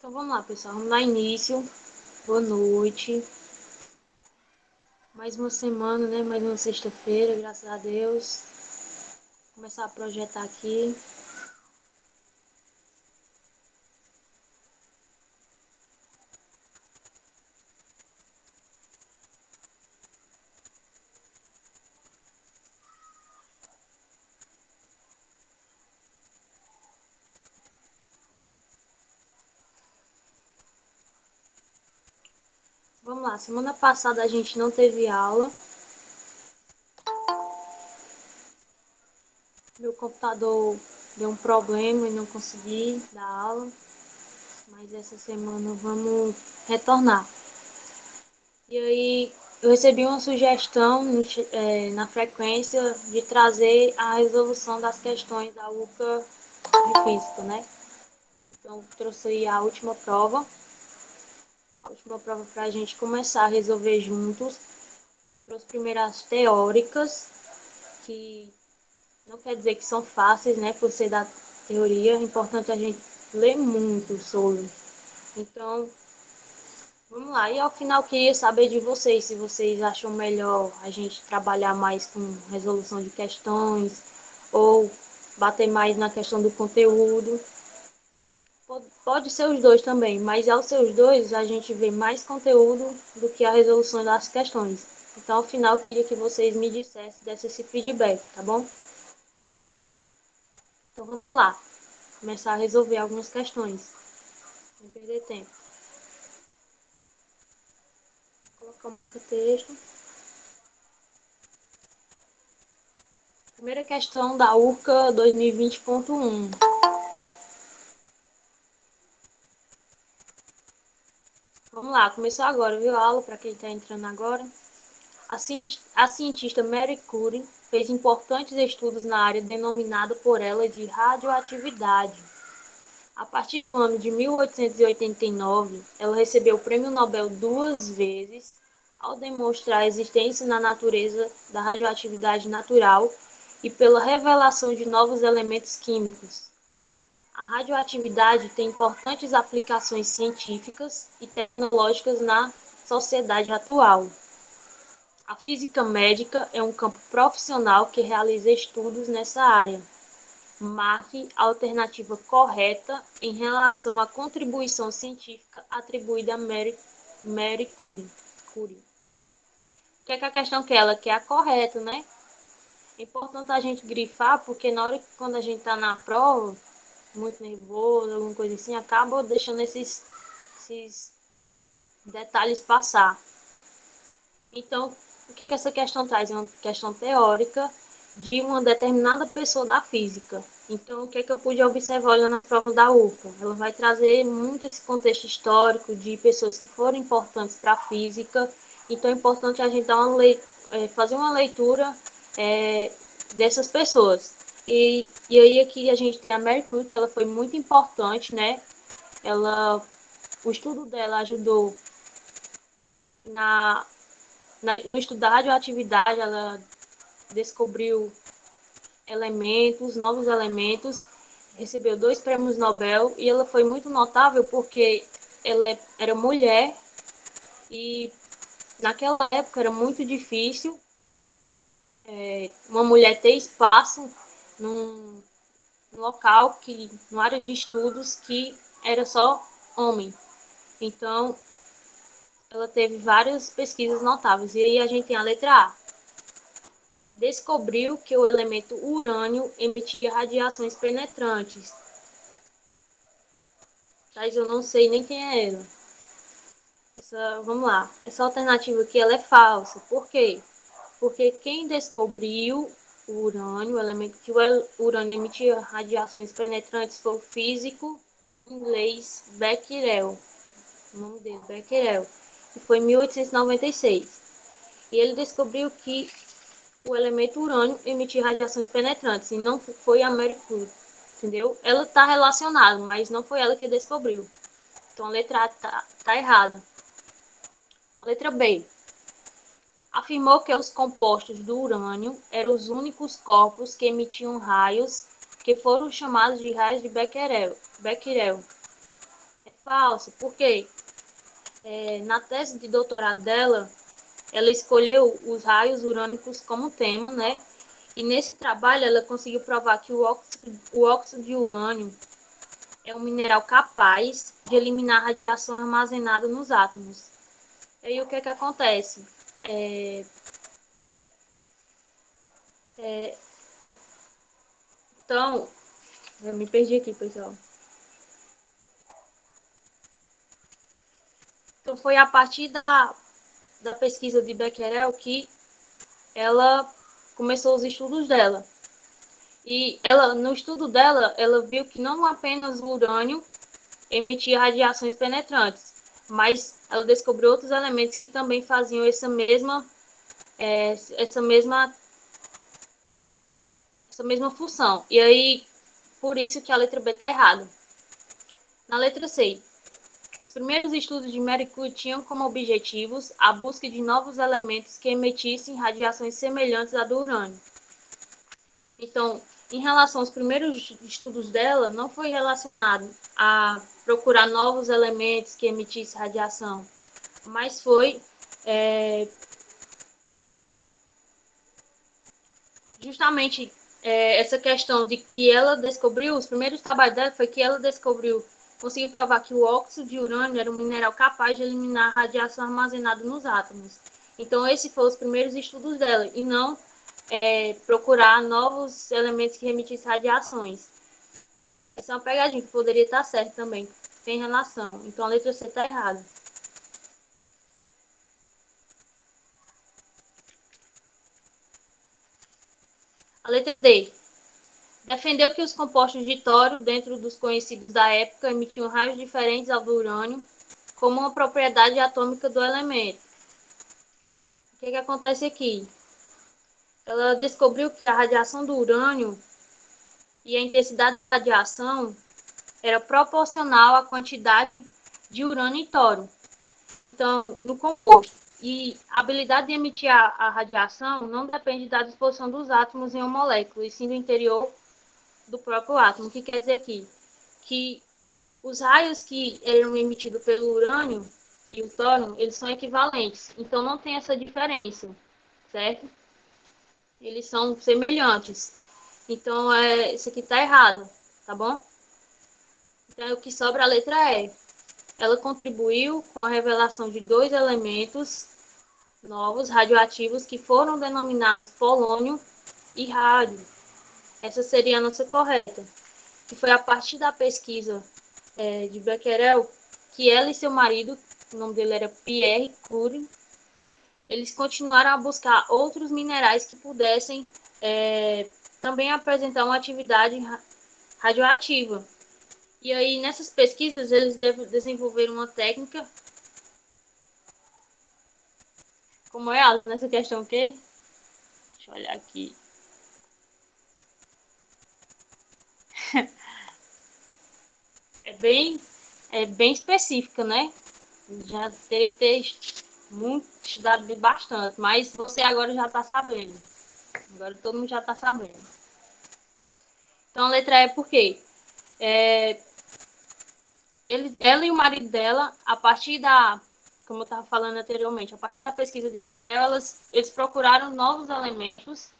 Então vamos lá, pessoal. Vamos dar início. Boa noite. Mais uma semana, né? Mais uma sexta-feira, graças a Deus. Vou começar a projetar aqui. Vamos lá. Semana passada a gente não teve aula. Meu computador deu um problema e não consegui dar aula. Mas essa semana vamos retornar. E aí eu recebi uma sugestão na frequência de trazer a resolução das questões da UCA de Física, né? Então trouxe aí a última prova para a gente começar a resolver juntos. Trouxe primeiras teóricas, que não quer dizer que são fáceis, né? Por ser da teoria, é importante a gente ler muito sobre. Então, vamos lá. E ao final, queria saber de vocês, se vocês acham melhor a gente trabalhar mais com resolução de questões ou bater mais na questão do conteúdo. Pode ser os dois também, mas ao ser os dois, a gente vê mais conteúdo do que a resolução das questões. Então, ao final, eu queria que vocês me dessem esse feedback, tá bom? Então, vamos lá. Começar a resolver algumas questões. Sem perder tempo. Vou colocar um texto. Primeira questão da URCA 2020.1. Vamos lá, começou agora, viu a aula, para quem está entrando agora. A cientista Marie Curie fez importantes estudos na área denominada por ela de radioatividade. A partir do ano de 1889, ela recebeu o Prêmio Nobel duas vezes ao demonstrar a existência na natureza da radioatividade natural e pela revelação de novos elementos químicos. A radioatividade tem importantes aplicações científicas e tecnológicas na sociedade atual. A física médica é um campo profissional que realiza estudos nessa área. Marque a alternativa correta em relação à contribuição científica atribuída a Marie Curie. O que é que a questão quer? Ela quer a correta, né? É importante a gente grifar, porque na hora que quando a gente está na prova, muito nervoso, alguma coisa assim, acaba deixando esses detalhes passar. Então, o que essa questão traz? É uma questão teórica de uma determinada pessoa da física. Então, o que eu pude observar olhando a prova da UFA? Ela vai trazer muito esse contexto histórico de pessoas que foram importantes para a física. Então, é importante a gente dar fazer uma leitura dessas pessoas. E aí aqui a gente tem a Mary Curie, que ela foi muito importante, né? O estudo dela ajudou na no estudo da radioatividade, ela descobriu novos elementos, recebeu dois prêmios Nobel e ela foi muito notável porque ela era mulher e naquela época era muito difícil uma mulher ter espaço num local que, numa área de estudos que era só homem. Então, ela teve várias pesquisas notáveis. E aí a gente tem a letra A. Descobriu que o elemento urânio emitia radiações penetrantes. Mas eu não sei nem quem é ela. Vamos lá. Essa alternativa aqui ela é falsa. Por quê? Porque quem descobriu o urânio, o elemento que o urânio emitia radiações penetrantes, foi o físico inglês Becquerel. O nome dele, Becquerel. Que foi em 1896. E ele descobriu que o elemento urânio emitir radiações penetrantes, e não foi a Mary Curie, entendeu? Ela está relacionada, mas não foi ela que descobriu. Então a letra A tá errada. A letra B. Afirmou que os compostos do urânio eram os únicos corpos que emitiam raios que foram chamados de raios de Becquerel. Falso. Por quê? Na tese de doutorado dela, ela escolheu os raios urânicos como tema, né? E nesse trabalho ela conseguiu provar que o óxido de urânio é um mineral capaz de eliminar a radiação armazenada nos átomos. E aí o que é que acontece? Então, eu me perdi aqui, pessoal. Então foi a partir da pesquisa de Becquerel que ela começou os estudos dela. E ela, no estudo dela, ela viu que não apenas o urânio emitia radiações penetrantes, mas ela descobriu outros elementos que também faziam essa mesma função. E aí, por isso que a letra B está errada. Na letra C, os primeiros estudos de Marie Curie tinham como objetivos a busca de novos elementos que emitissem radiações semelhantes à do urânio. Então, em relação aos primeiros estudos dela, não foi relacionado a procurar novos elementos que emitissem radiação, mas foi justamente essa questão de que ela descobriu, os primeiros trabalhos dela foi que ela descobriu, conseguiu provar que o óxido de urânio era um mineral capaz de eliminar a radiação armazenada nos átomos. Então, esses foram os primeiros estudos dela, e não procurar novos elementos que emitissem radiações. Essa é uma pegadinha que poderia estar certa também, tem relação. Então, a letra C está errada. A letra D. Defendeu que os compostos de tório, dentro dos conhecidos da época, emitiam raios diferentes ao do urânio, como uma propriedade atômica do elemento. O que acontece aqui? Ela descobriu que a radiação do urânio e a intensidade da radiação era proporcional à quantidade de urânio e tório. Então, no composto. E a habilidade de emitir a radiação não depende da disposição dos átomos em uma molécula, e sim do interior do próprio átomo. O que quer dizer aqui? Que os raios que eram emitidos pelo urânio e o tório, eles são equivalentes. Então, não tem essa diferença, certo? Eles são semelhantes. Então, isso aqui está errado, tá bom? Então, o que sobra a letra E. Ela contribuiu com a revelação de dois elementos novos radioativos que foram denominados polônio e rádio. Essa seria a nossa correta. Que foi a partir da pesquisa de Becquerel que ela e seu marido, o nome dele era Pierre Curie, eles continuaram a buscar outros minerais que pudessem também apresentar uma atividade radioativa. E aí, nessas pesquisas, eles desenvolveram uma técnica. Como é, Alice, nessa questão o quê? Deixa eu olhar aqui. É bem específica, né? Já teria que ter muito estudado bastante, mas você agora já está sabendo. Agora todo mundo já está sabendo. Então a letra E por quê? Ela e o marido dela, a partir como eu estava falando anteriormente, a partir da pesquisa delas, eles procuraram novos elementos,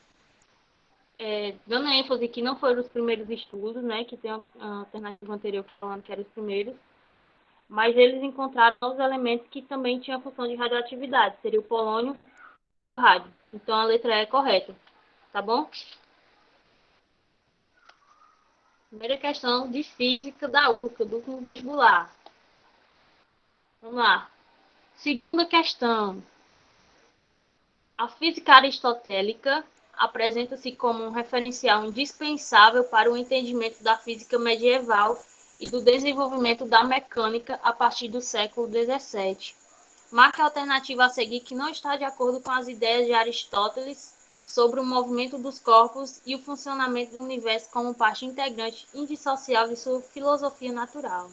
dando ênfase que não foram os primeiros estudos, né, que tem a alternativa anterior falando que eram os primeiros, mas eles encontraram novos elementos que também tinham a função de radioatividade, seria o polônio e o rádio. Então a letra E é correta, tá bom? Primeira questão de física da UFCA, do vestibular. Vamos lá. Segunda questão. A física aristotélica apresenta-se como um referencial indispensável para o entendimento da física medieval e do desenvolvimento da mecânica a partir do século XVII. Marca a alternativa a seguir que não está de acordo com as ideias de Aristóteles sobre o movimento dos corpos e o funcionamento do universo como parte integrante indissociável de sua filosofia natural.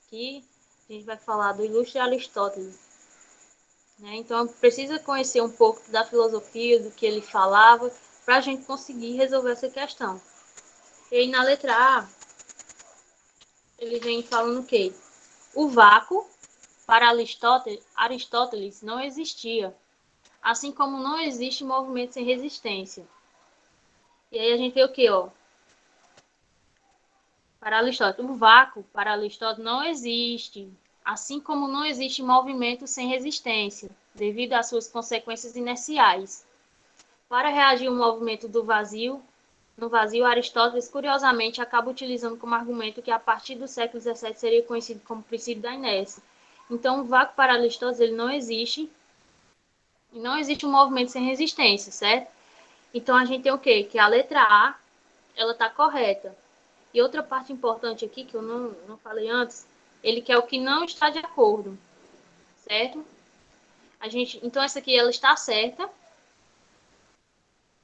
Aqui a gente vai falar do ilustre Aristóteles. Então, precisa conhecer um pouco da filosofia, do que ele falava, para a gente conseguir resolver essa questão. E aí, na letra A, ele vem falando o quê? O vácuo, para Aristóteles, não existia, assim como não existe movimento sem resistência. E aí a gente vê o que, ó? Para Aristóteles, o vácuo, para Aristóteles, não existe, assim como não existe movimento sem resistência, devido às suas consequências inerciais. Para reagir ao movimento do vazio, no vazio, Aristóteles, curiosamente, acaba utilizando como argumento que a partir do século XVII seria conhecido como princípio da inércia. Então, o vácuo para Aristóteles ele não existe, e não existe um movimento sem resistência, certo? Então, a gente tem o quê? Que a letra A, ela está correta. E outra parte importante aqui, que eu não falei antes, ele quer o que não está de acordo, certo? Então, essa aqui, ela está certa.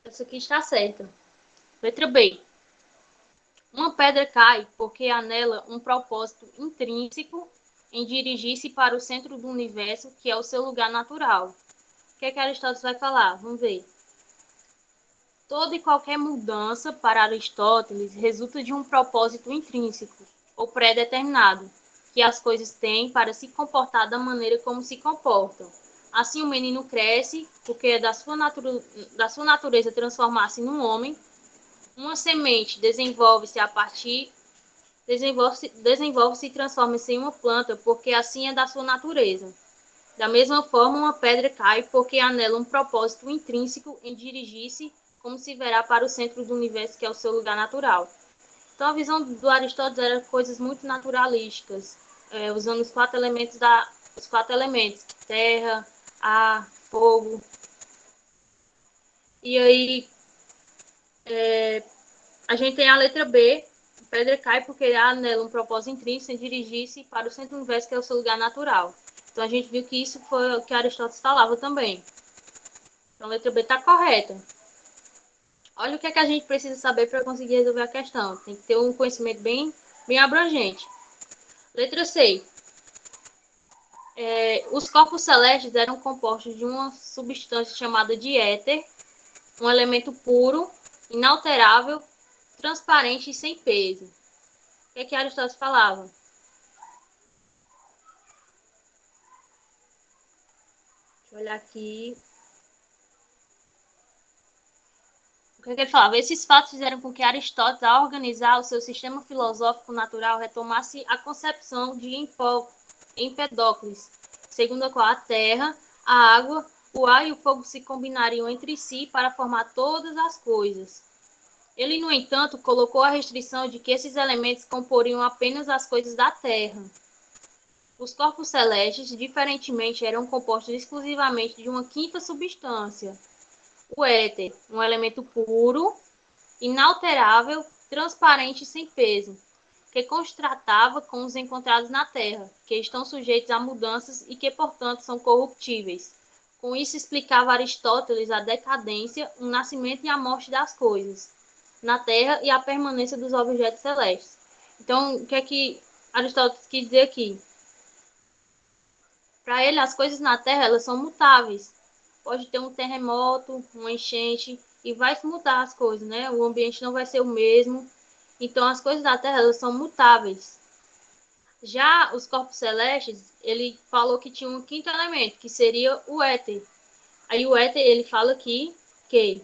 Essa aqui está certa. Letra B. Uma pedra cai porque há nela um propósito intrínseco em dirigir-se para o centro do universo, que é o seu lugar natural. O que é que Aristóteles vai falar? Vamos ver. Toda e qualquer mudança para Aristóteles resulta de um propósito intrínseco ou pré-determinado, que as coisas têm para se comportar da maneira como se comportam. Assim, o menino cresce porque é da sua natureza transformar-se num homem. Uma semente desenvolve-se e transforma-se em uma planta, porque assim é da sua natureza. Da mesma forma, uma pedra cai porque há nela um propósito intrínseco em dirigir-se, como se verá, para o centro do universo, que é o seu lugar natural. Então, a visão do Aristóteles era coisas muito naturalísticas, usando os quatro elementos, terra, ar, fogo. E aí, a gente tem a letra B, pedra cai porque há nela um propósito intrínseco em dirigir-se para o centro do universo, que é o seu lugar natural. Então, a gente viu que isso foi o que Aristóteles falava também. Então, a letra B está correta. Olha o que é que a gente precisa saber para conseguir resolver a questão. Tem que ter um conhecimento bem abrangente. Letra C. Os corpos celestes eram compostos de uma substância chamada de éter, um elemento puro, inalterável, transparente e sem peso. O que é que Aristóteles falava? Deixa eu olhar aqui. O que é que ele falava? Esses fatos fizeram com que Aristóteles, ao organizar o seu sistema filosófico natural, retomasse a concepção de Empedócles, segundo a qual a terra, a água, o ar e o fogo se combinariam entre si para formar todas as coisas. Ele, no entanto, colocou a restrição de que esses elementos comporiam apenas as coisas da terra. Os corpos celestes, diferentemente, eram compostos exclusivamente de uma quinta substância, o éter, um elemento puro, inalterável, transparente e sem peso, que contrastava com os encontrados na Terra, que estão sujeitos a mudanças e que, portanto, são corruptíveis. Com isso, explicava Aristóteles a decadência, o nascimento e a morte das coisas na Terra e a permanência dos objetos celestes. Então, o que é que Aristóteles quis dizer aqui? Para ele, as coisas na Terra elas são mutáveis. Pode ter um terremoto, uma enchente, e vai se mudar as coisas, né? O ambiente não vai ser o mesmo. Então, as coisas da Terra elas são mutáveis. Já os corpos celestes, ele falou que tinha um quinto elemento, que seria o éter. Aí o éter, ele fala aqui que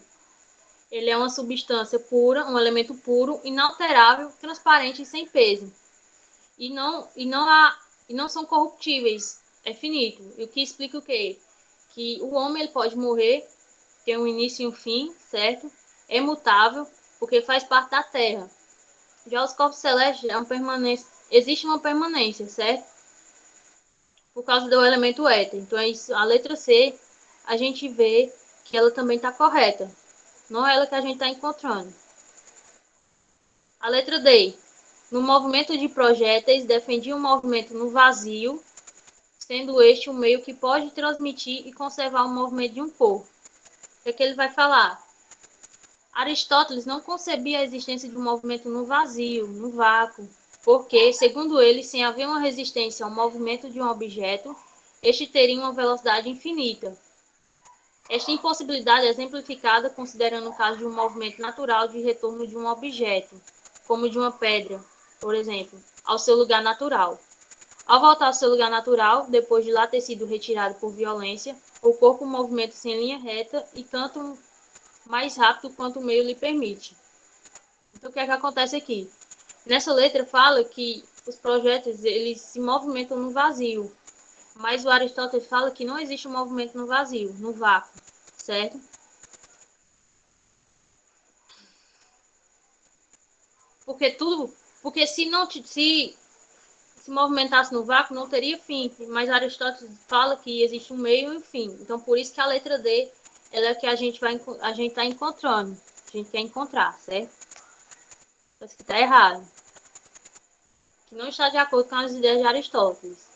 ele é uma substância pura, um elemento puro, inalterável, transparente e sem peso. E não são corruptíveis, é finito. E o que explica o quê? Que o homem ele pode morrer, tem um início e um fim, certo? É mutável, porque faz parte da Terra. Já os corpos celestes existe uma permanência, certo? Por causa do elemento éter. Então, a letra C, a gente vê que ela também está correta. Não é ela que a gente está encontrando. A letra D. No movimento de projéteis, defendia um movimento no vazio, sendo este o meio que pode transmitir e conservar o movimento de um corpo. O que é que ele vai falar? Aristóteles não concebia a existência de um movimento no vazio, no vácuo, porque, segundo ele, sem haver uma resistência ao movimento de um objeto, este teria uma velocidade infinita. Esta impossibilidade é exemplificada considerando o caso de um movimento natural de retorno de um objeto, como de uma pedra, por exemplo, ao seu lugar natural. Ao voltar ao seu lugar natural, depois de lá ter sido retirado por violência, o corpo movimenta-se em linha reta e tanto mais rápido quanto o meio lhe permite. Então, o que é que acontece aqui? Nessa letra fala que os projéteis eles se movimentam no vazio, mas o Aristóteles fala que não existe um movimento no vazio, no vácuo, certo? Porque se não se movimentasse no vácuo não teria fim, mas Aristóteles fala que existe um meio e um fim. Então por isso que a letra D ela é que a gente está encontrando, a gente quer encontrar, certo? Isso que está errado, que não está de acordo com as ideias de Aristóteles.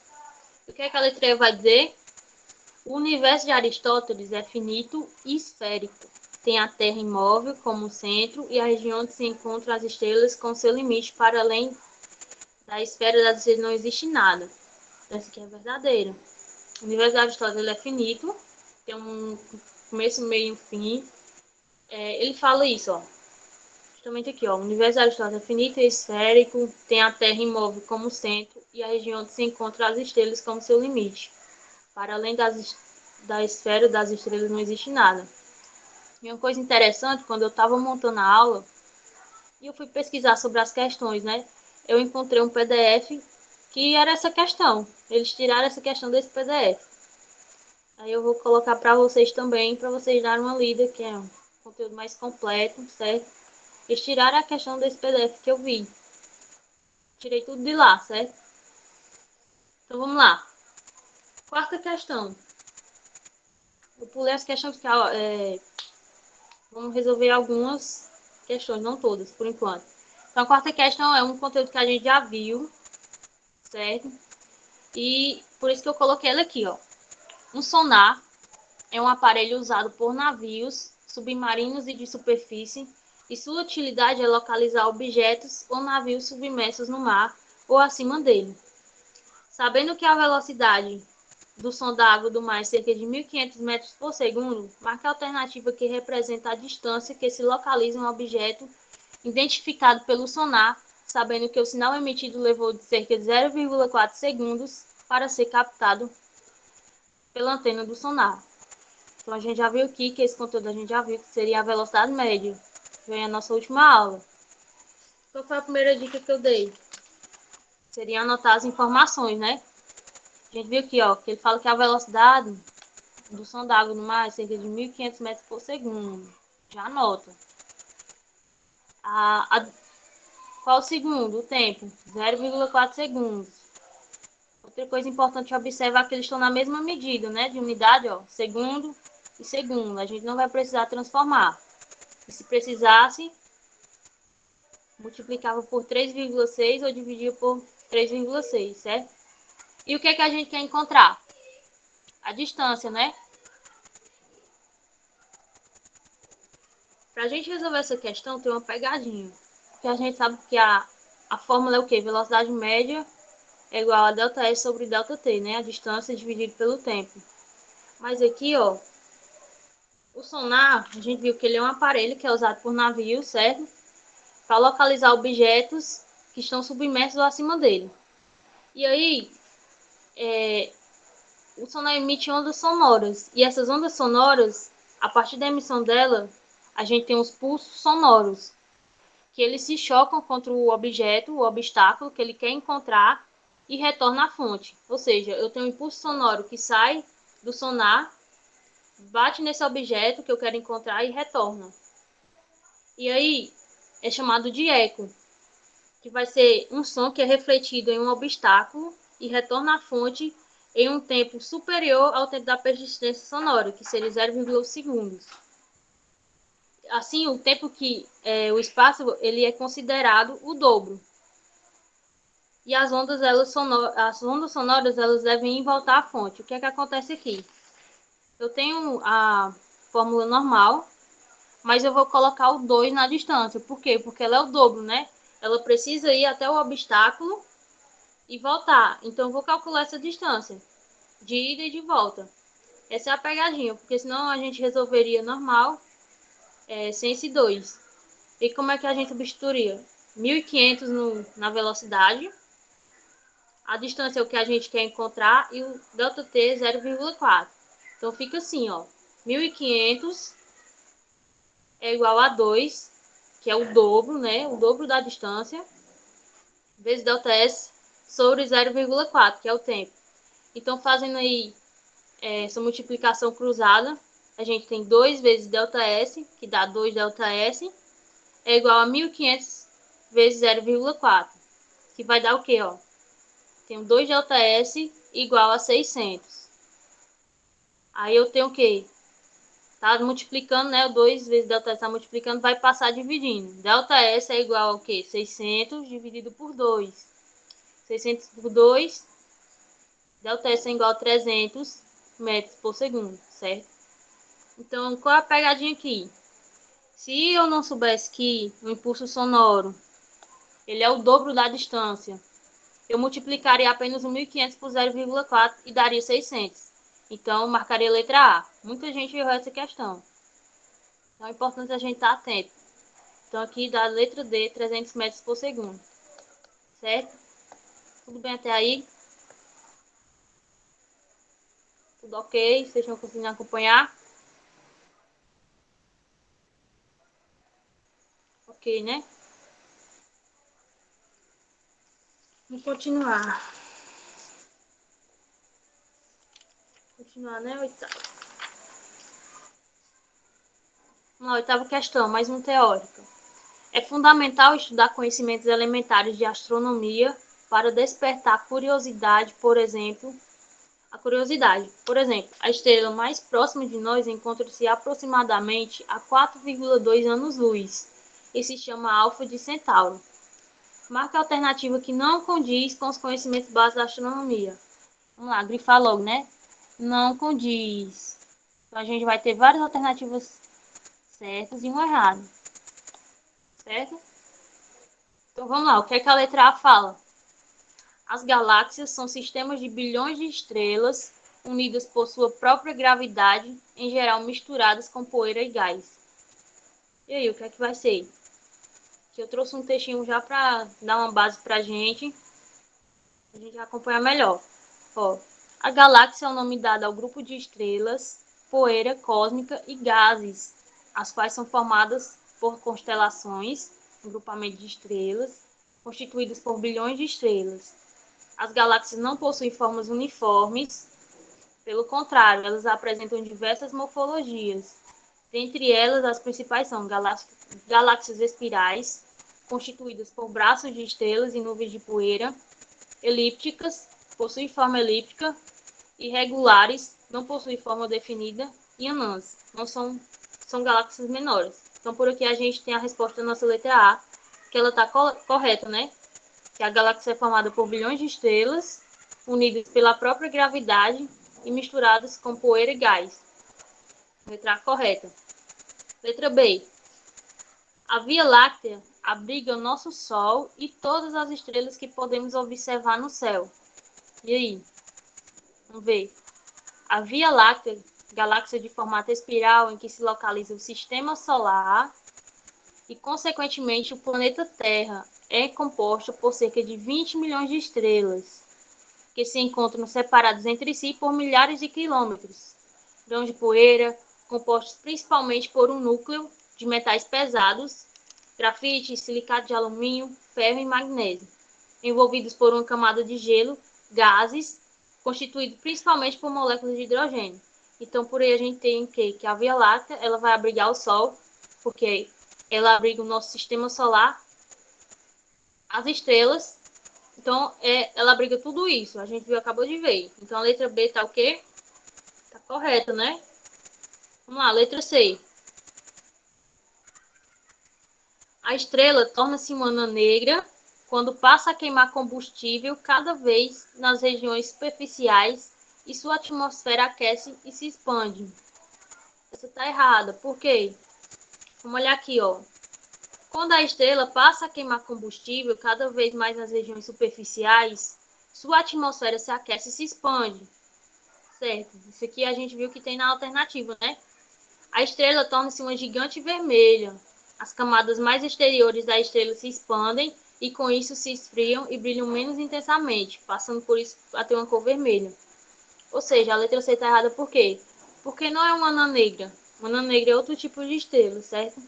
O que é que a letra E vai dizer? O universo de Aristóteles é finito e esférico. Tem a Terra imóvel como centro e a região onde se encontram as estrelas com seu limite para além da esfera das estrelas não existe nada. Essa aqui é verdadeira. O universo de Aristóteles é finito, tem um começo, meio e um fim. Ele fala isso, ó. Justamente aqui, ó. O universo de Aristóteles é finito e esférico, tem a Terra imóvel como centro e a região onde se encontram as estrelas como seu limite. Para além da esfera das estrelas não existe nada. E uma coisa interessante, quando eu estava montando a aula, e eu fui pesquisar sobre as questões, né? Eu encontrei um PDF que era essa questão. Eles tiraram essa questão desse PDF. Aí eu vou colocar para vocês também, para vocês darem uma lida, que é um conteúdo mais completo, certo? Eles tiraram a questão desse PDF que eu vi. Tirei tudo de lá, certo? Então vamos lá. Quarta questão. Eu pulei as questões que vamos resolver algumas questões, não todas, por enquanto. Então a quarta questão é um conteúdo que a gente já viu, certo? E por isso que eu coloquei ela aqui, ó. Um sonar é um aparelho usado por navios, submarinos e de superfície, e sua utilidade é localizar objetos ou navios submersos no mar ou acima dele. Sabendo que a velocidade do som da água do mar é cerca de 1.500 metros por segundo, marque a alternativa que representa a distância que se localiza um objeto identificado pelo sonar, sabendo que o sinal emitido levou de cerca de 0,4 segundos para ser captado pela antena do sonar. Então a gente já viu aqui que esse conteúdo a gente já viu que seria a velocidade média. Foi a nossa última aula. Qual foi a primeira dica que eu dei? Seria anotar as informações, né? A gente viu aqui, ó, que ele fala que a velocidade do som da água no mar é cerca de 1.500 metros por segundo. Já anota. Qual o segundo? O tempo? 0,4 segundos. Outra coisa importante observar que eles estão na mesma medida, né? De unidade, ó, segundo e segundo. A gente não vai precisar transformar. E se precisasse, multiplicava por 3,6 ou dividia por 3,6, certo? E o que é que a gente quer encontrar? A distância, né? Para a gente resolver essa questão, tem uma pegadinha. Porque a gente sabe que a fórmula é o quê? Velocidade média é igual a ΔS sobre ΔT, né? A distância dividido pelo tempo. Mas aqui, ó, o sonar, a gente viu que ele é um aparelho que é usado por navios, certo? Para localizar objetos que estão submersos ou acima dele. E aí, o sonar emite ondas sonoras. E essas ondas sonoras, a partir da emissão dela, a gente tem os pulsos sonoros, que eles se chocam contra o objeto, o obstáculo que ele quer encontrar e retorna à fonte. Ou seja, eu tenho um impulso sonoro que sai do sonar, bate nesse objeto que eu quero encontrar e retorna. E aí é chamado de eco, que vai ser um som que é refletido em um obstáculo e retorna à fonte em um tempo superior ao tempo da persistência sonora, que seria 0,1 segundos. Assim, o tempo que o espaço ele é considerado o dobro. E as ondas, as ondas sonoras elas devem ir voltar à fonte. O que é que acontece aqui? Eu tenho a fórmula normal, mas eu vou colocar o 2 na distância. Por quê? Porque ela é o dobro, né? Ela precisa ir até o obstáculo e voltar. Então, eu vou calcular essa distância de ida e de volta. Essa é a pegadinha, porque senão a gente resolveria normal, sem esse 2. E como é que a gente substituiria? 1.500 na velocidade. A distância é o que a gente quer encontrar e o ΔT é 0,4. Então fica assim, ó. 1.500 é igual a 2, que é o dobro, né? O dobro da distância, vezes ΔS sobre 0,4, que é o tempo. Então, fazendo aí essa multiplicação cruzada, a gente tem 2 vezes ΔS, que dá 2 ΔS, é igual a 1.500 vezes 0,4, que vai dar o quê, ó? Tenho 2 ΔS igual a 600. Aí eu tenho o quê? Tá multiplicando, né? O 2 vezes ΔS está multiplicando, vai passar dividindo. ΔS é igual ao quê? 600 dividido por 2. 600 por 2, ΔS é igual a 300 metros por segundo, certo? Então, qual é a pegadinha aqui? Se eu não soubesse que o impulso sonoro ele é o dobro da distância, eu multiplicaria apenas o 1.500 por 0,4 e daria 600. Então, marcaria a letra A. Muita gente errou essa questão. Então, é importante a gente estar atento. Então, aqui dá a letra D, 300 metros por segundo. Certo? Tudo bem até aí? Tudo ok? Vocês estão conseguindo acompanhar? Ok, né? Vamos continuar. Continuar, né? Oitava questão, mais uma teórica. É fundamental estudar conhecimentos elementares de astronomia para despertar curiosidade, por exemplo, a estrela mais próxima de nós encontra-se aproximadamente a 4,2 anos-luz e se chama Alfa de Centauro. Marca a alternativa que não condiz com os conhecimentos básicos da astronomia. Vamos lá, grifar logo, né? Não condiz. Então a gente vai ter várias alternativas certas e uma errada. Certo? Então vamos lá, o que é que a letra A fala? As galáxias são sistemas de bilhões de estrelas unidas por sua própria gravidade, em geral misturadas com poeira e gás. E aí, o que é que vai ser? Aqui eu trouxe um textinho já para dar uma base para a gente acompanhar melhor. Ó, a galáxia é o nome dado ao grupo de estrelas, poeira cósmica e gases, as quais são formadas por constelações, um grupamento de estrelas, constituídas por bilhões de estrelas. As galáxias não possuem formas uniformes, pelo contrário, elas apresentam diversas morfologias. Dentre elas, as principais são galáxias espirais, constituídas por braços de estrelas e nuvens de poeira, elípticas, possuem forma elíptica, irregulares, não possuem forma definida, e anãs, não são galáxias menores. Então, por aqui a gente tem a resposta da nossa letra A, que ela está correta, né? Que a galáxia é formada por bilhões de estrelas, unidas pela própria gravidade e misturadas com poeira e gás. Letra A correta. Letra B. A Via Láctea abriga o nosso Sol e todas as estrelas que podemos observar no céu. E aí? Vamos ver. A Via Láctea, galáxia de formato espiral em que se localiza o Sistema Solar e, consequentemente, o planeta Terra, é composto por cerca de 20 milhões de estrelas, que se encontram separadas entre si por milhares de quilômetros. Grãos de poeira, compostos principalmente por um núcleo de metais pesados, grafite, silicato de alumínio, ferro e magnésio, envolvidos por uma camada de gelo, gases, constituído principalmente por moléculas de hidrogênio. Então, por aí a gente tem que a Via Láctea ela vai abrigar o Sol, porque ela abriga o nosso sistema solar, as estrelas. Então, ela abriga tudo isso. A gente viu, acabou de ver. Então, a letra B tá o quê? Tá correta, né? Vamos lá, letra C. A estrela torna-se uma anã negra quando passa a queimar combustível cada vez nas regiões superficiais e sua atmosfera aquece e se expande. Essa tá errada. Por quê? Vamos olhar aqui, ó. Quando a estrela passa a queimar combustível cada vez mais nas regiões superficiais, sua atmosfera se aquece e se expande. Certo? Isso aqui a gente viu que tem na alternativa, né? A estrela torna-se uma gigante vermelha. As camadas mais exteriores da estrela se expandem e com isso se esfriam e brilham menos intensamente, passando por isso a ter uma cor vermelha. Ou seja, a letra C está errada por quê? Porque não é uma anã negra. Uma anã negra é outro tipo de estrela, certo?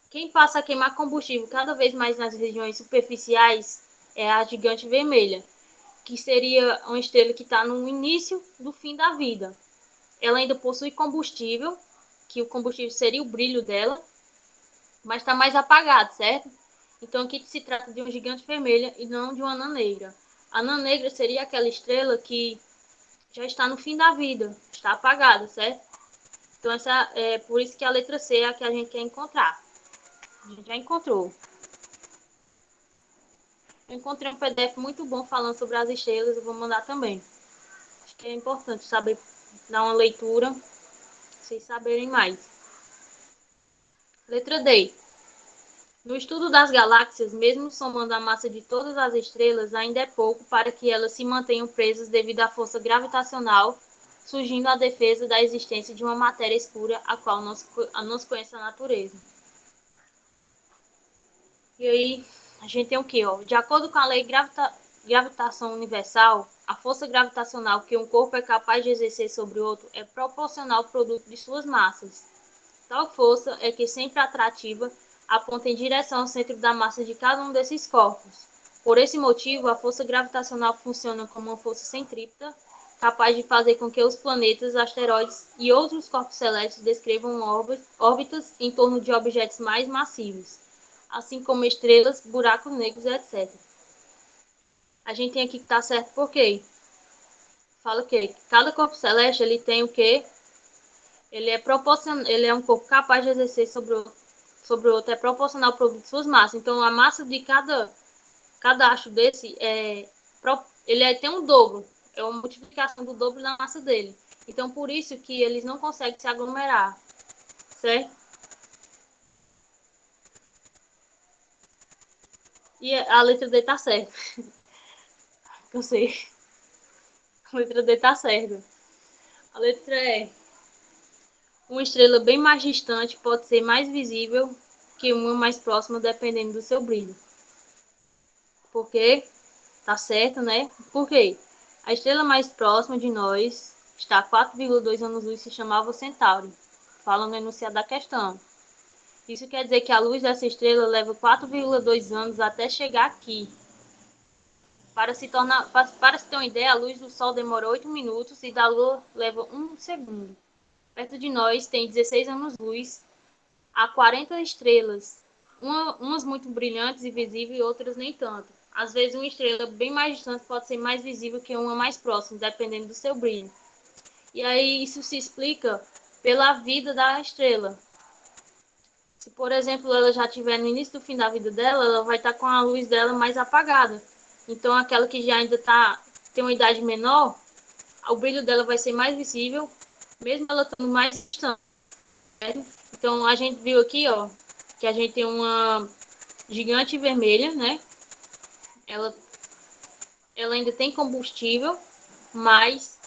Quem passa a queimar combustível cada vez mais nas regiões superficiais é a gigante vermelha, que seria uma estrela que está no início do fim da vida. Ela ainda possui combustível, que o combustível seria o brilho dela, mas está mais apagado, certo? Então aqui se trata de uma gigante vermelha e não de uma anã negra. A anã negra seria aquela estrela que já está no fim da vida, está apagada, certo? Então essa é por isso que a letra C é a que a gente quer encontrar. A gente já encontrou. Eu encontrei um PDF muito bom falando sobre as estrelas, eu vou mandar também. Acho que é importante saber dar uma leitura, vocês saberem mais. Letra D. No estudo das galáxias, mesmo somando a massa de todas as estrelas, ainda é pouco para que elas se mantenham presas devido à força gravitacional, surgindo a defesa da existência de uma matéria escura, a qual não se conhece a natureza. E aí, a gente tem o que? De acordo com a lei gravitação universal, a força gravitacional que um corpo é capaz de exercer sobre o outro é proporcional ao produto de suas massas. Tal força é que sempre atrativa aponta em direção ao centro da massa de cada um desses corpos. Por esse motivo, a força gravitacional funciona como uma força centrípeta, capaz de fazer com que os planetas, asteroides e outros corpos celestes descrevam órbitas em torno de objetos mais massivos, assim como estrelas, buracos negros, etc. A gente tem aqui que está certo por quê? Fala que cada corpo celeste ele tem o quê? Ele é um corpo capaz de exercer sobre o outro, é proporcional ao produto de suas massas. Então, a massa de cada acho desse tem um dobro, é uma multiplicação do dobro da massa dele. Então, por isso que eles não conseguem se aglomerar, certo? E a letra D tá certa. Eu sei. A letra D tá certa. A letra E. Uma estrela bem mais distante pode ser mais visível que uma mais próxima, dependendo do seu brilho. Porque tá certo, né? Por quê? A estrela mais próxima de nós está a 4,2 anos-luz, se chamava Centauri. Fala no enunciado da questão. Isso quer dizer que a luz dessa estrela leva 4,2 anos até chegar aqui. Para se ter uma ideia, a luz do Sol demora 8 minutos e da Lua leva 1 segundo. Perto de nós tem 16 anos-luz, há 40 estrelas, umas muito brilhantes e visíveis e outras nem tanto. Às vezes uma estrela bem mais distante pode ser mais visível que uma mais próxima, dependendo do seu brilho. E aí isso se explica pela vida da estrela. Se, por exemplo, ela já estiver no início do fim da vida dela, ela vai estar com a luz dela mais apagada. Então aquela que já ainda tem uma idade menor, o brilho dela vai ser mais visível, mesmo ela estando mais distante. Então a gente viu aqui, que a gente tem uma gigante vermelha, né? Ela, ela ainda tem combustível, mas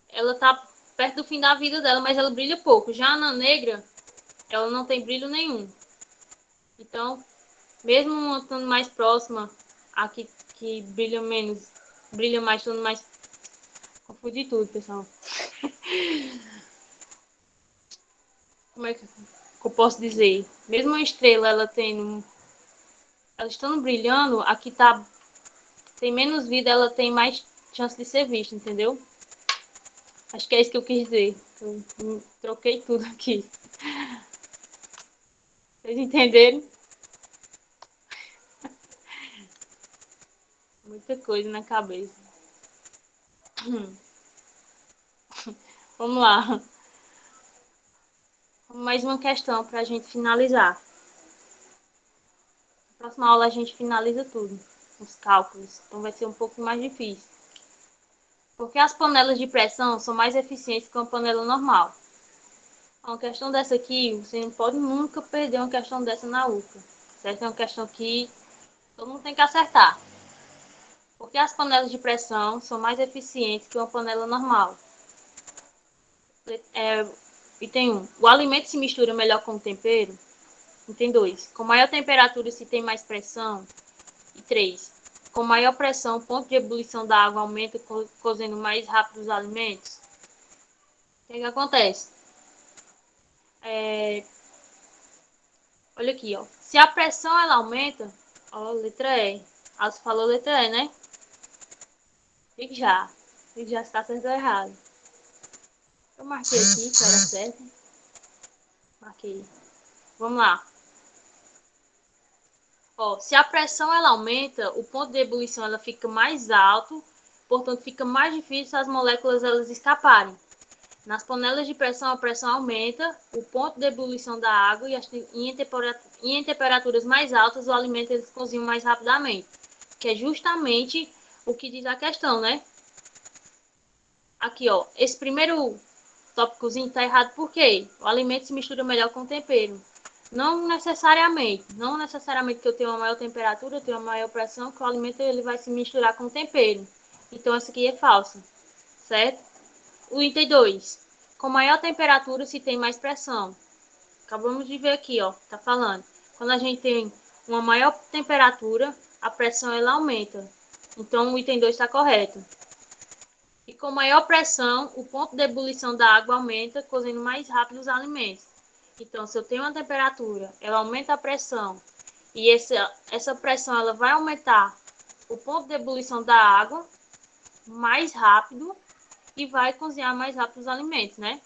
ela está perto do fim da vida dela, mas ela brilha pouco. Já a anã negra, ela não tem brilho nenhum. Então, mesmo estando mais próxima, a que brilha mais, estando mais. Confundi tudo, pessoal. Como é que eu posso dizer? Mesmo uma estrela, ela estando brilhando, tem menos vida, ela tem mais chance de ser vista, entendeu? Acho que é isso que eu quis dizer. Eu troquei tudo aqui. Vocês entenderam? Muita coisa na cabeça. Vamos lá. Mais uma questão para a gente finalizar. Na próxima aula a gente finaliza tudo. Os cálculos. Então vai ser um pouco mais difícil. Porque as panelas de pressão são mais eficientes que uma panela normal. Uma questão dessa aqui, você não pode nunca perder uma questão dessa na UFA. Certo? É uma questão que todo mundo tem que acertar. Porque as panelas de pressão são mais eficientes que uma panela normal. Item 1. O alimento se mistura melhor com o tempero? Item 2. Com maior temperatura se tem mais pressão. E 3. Com maior pressão, o ponto de ebulição da água aumenta, cozendo mais rápido os alimentos. O que acontece? Olha aqui, ó. Se a pressão ela aumenta, ó, letra E. Você falou letra E, né? Fique já. Fique já se está certo ou errado. Eu marquei aqui, que era certo. Marquei. Vamos lá. Ó, se a pressão ela aumenta, o ponto de ebulição ela fica mais alto, portanto fica mais difícil as moléculas elas escaparem. Nas panelas de pressão, a pressão aumenta, o ponto de ebulição da água e em temperaturas mais altas, o alimento eles cozinham mais rapidamente. Que é justamente o que diz a questão, né? Aqui, ó, esse primeiro tópicozinho tá errado por quê? O alimento se mistura melhor com o tempero. Não necessariamente que eu tenha uma maior temperatura, eu tenho uma maior pressão, que o alimento ele vai se misturar com o tempero. Então, essa aqui é falsa, certo? O item 2. Com maior temperatura se tem mais pressão. Acabamos de ver aqui, ó, tá falando. Quando a gente tem uma maior temperatura, a pressão ela aumenta. Então, o item 2 está correto. E com maior pressão, o ponto de ebulição da água aumenta, cozendo mais rápido os alimentos. Então, se eu tenho uma temperatura, ela aumenta a pressão, e essa pressão ela vai aumentar o ponto de ebulição da água mais rápido e vai cozinhar mais rápido os alimentos, né?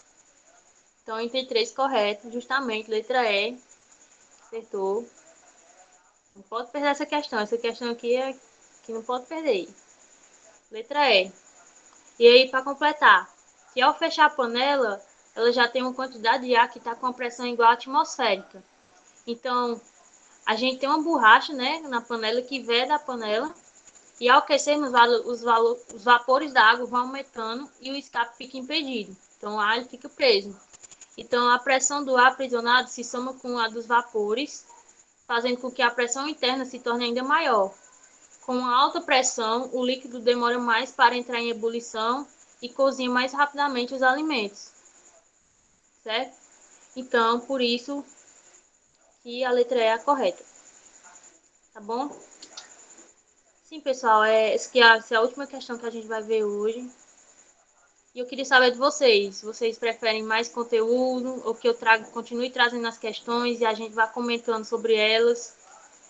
Então, item 3 correto, justamente, letra E, acertou. Não pode perder essa questão. Essa questão aqui é que não pode perder. Letra E. E aí, para completar, se ao fechar a panela, ela já tem uma quantidade de ar que está com a pressão igual à atmosférica. Então, a gente tem uma borracha, né, na panela que veda a panela. E ao aquecermos, os vapores da água vão aumentando e o escape fica impedido. Então, o ar ele fica preso. Então, a pressão do ar aprisionado se soma com a dos vapores, fazendo com que a pressão interna se torne ainda maior. Com alta pressão, o líquido demora mais para entrar em ebulição e cozinha mais rapidamente os alimentos, certo? Então, por isso que a letra E é a correta, tá bom? Sim, pessoal, essa é a última questão que a gente vai ver hoje. E eu queria saber de vocês, se vocês preferem mais conteúdo ou que eu continue trazendo as questões e a gente vá comentando sobre elas.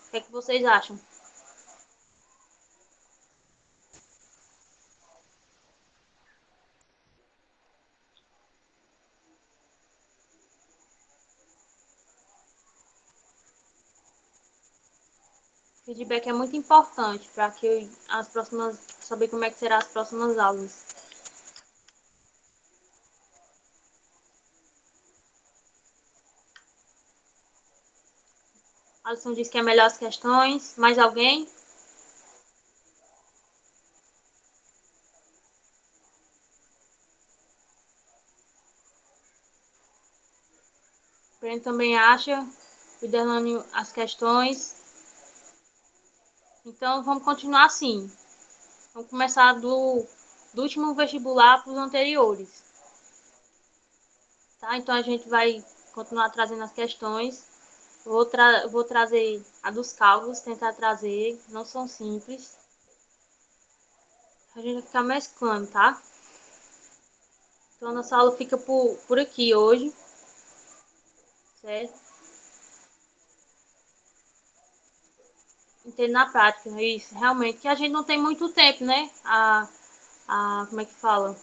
O que é que vocês acham? Feedback é muito importante para que as próximas, saber como é que serão as próximas aulas. Alisson disse que é melhor as questões. Mais alguém? O Breno também acha. O Derlânio as questões. Então vamos continuar assim. Vamos começar do último vestibular para os anteriores. Tá? Então a gente vai continuar trazendo as questões. Vou trazer a dos cálculos, tentar trazer. Não são simples. A gente vai ficar mesclando, tá? Então a nossa aula fica por aqui hoje. Certo? Entendo na prática, é isso. Realmente, que a gente não tem muito tempo, né? Como é que fala?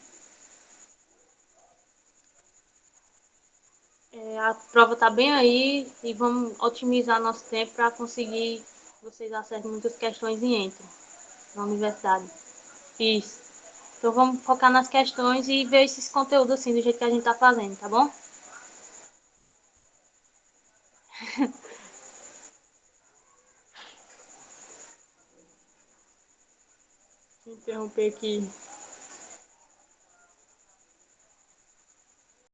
A prova tá bem aí e vamos otimizar nosso tempo para conseguir que vocês acertem muitas questões e entrem na universidade. Isso. Então vamos focar nas questões e ver esses conteúdos assim, do jeito que a gente tá fazendo, tá bom? Vou interromper aqui.